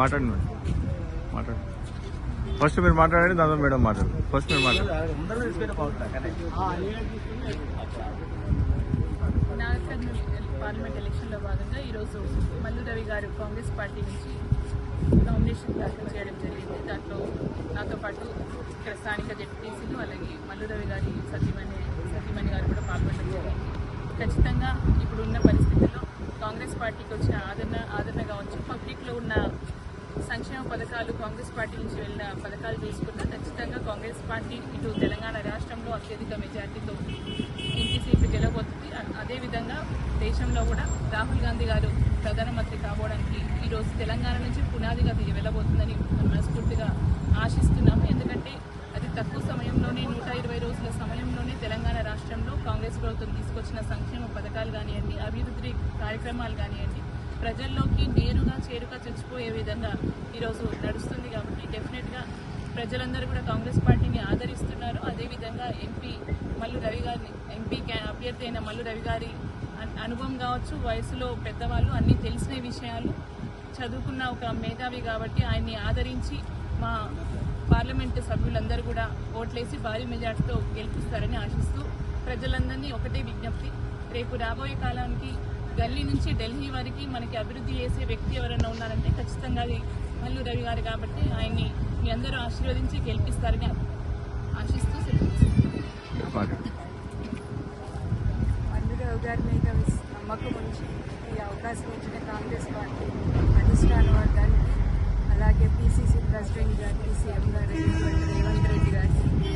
మాట్లాడండి మేడం, మాట్లాడండి. ఫస్ట్ మీరు మాట్లాడండి, దాంతో మేడం మాట్లాడండి. ఫస్ట్ మీరు మాట్లాడండి. పార్లమెంట్ ఎలక్షన్లో భాగంగా ఈరోజు మల్లు రవి గారు కాంగ్రెస్ పార్టీ నుంచి నామినేషన్ దాఖలు చేయడం జరిగింది. దాంట్లో నాతో పాటు ఇక్కడ స్థానిక జెడ్పీసీలు అలాగే మల్లు రవి గారి సతీమణి గారు కూడా పాల్గొనడం జరిగింది. ఖచ్చితంగా ఇప్పుడున్న పరిస్థితుల్లో కాంగ్రెస్ పార్టీకి వచ్చిన ఆదరణ కావచ్చు, పబ్లిక్లో ఉన్న సంక్షేమ పథకాలు, కాంగ్రెస్ పార్టీ నుంచి వెళ్ళిన పథకాలు చూసుకున్నా ఖచ్చితంగా కాంగ్రెస్ పార్టీ ఇటు తెలంగాణ రాష్ట్రంలో అత్యధిక మెజార్టీతో ఇంటి సీట్లు గెలవబోతుంది. అదేవిధంగా దేశంలో కూడా రాహుల్ గాంధీ గారు ప్రధానమంత్రి కాబోవడానికి ఈరోజు తెలంగాణ నుంచి పునాదిగా వెళ్ళబోతుందని మనస్ఫూర్తిగా ఆశిస్తున్నాము. ఎందుకంటే అది తక్కువ సమయంలోనే 120 రోజుల సమయంలోనే తెలంగాణ రాష్ట్రంలో కాంగ్రెస్ ప్రభుత్వం తీసుకొచ్చిన సంక్షేమ పథకాలు కానివ్వండి, అభివృద్ధి కార్యక్రమాలు కానివ్వండి ప్రజల్లోకి నేరుగా చేరుగా చచ్చిపోయే విధంగా ఈరోజు నడుస్తుంది. కాబట్టి డెఫినెట్గా ప్రజలందరూ కూడా కాంగ్రెస్ పార్టీని ఆదరిస్తున్నారు. అదేవిధంగా మల్లు రవి గారిని ఎంపీ అభ్యర్థి అయిన మల్లు రవి గారి అనుభవం కావచ్చు, వయసులో పెద్దవాళ్ళు అన్నీ తెలిసిన విషయాలు, చదువుకున్న ఒక మేధావి కాబట్టి ఆయన్ని ఆదరించి మా పార్లమెంటు సభ్యులందరూ కూడా ఓట్లేసి భారీ మెజార్టీతో గెలిపిస్తారని ఆశిస్తూ ప్రజలందరినీ ఒకటే విజ్ఞప్తి, రేపు రాబోయే కాలానికి గల్లీ నుంచి ఢిల్లీ వరకు మనకి అభివృద్ధి చేసే వ్యక్తి ఎవరైనా ఉన్నారంటే ఖచ్చితంగా అది మల్లు రవి గారు కాబట్టి ఆయన్ని మీ అందరూ ఆశీర్వదించి గెలిపిస్తారని ఆశిస్తూ మల్లు రవి గారి మీద నమ్మకం ఉంచి ఈ అవకాశం ఇచ్చిన కాంగ్రెస్ పార్టీ అధిష్టాన వర్గానికి అలాగే పిసిసి ప్రెసిడెంట్ గారికి, సీఎం గారు రేవంత్ రెడ్డి గారికి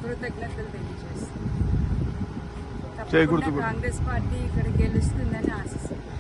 కృతజ్ఞతలు తెలియజేస్తున్నాం. తప్పకుండా కాంగ్రెస్ పార్టీ ఇక్కడ గెలుస్తుందని ఆశిస్తున్నాం.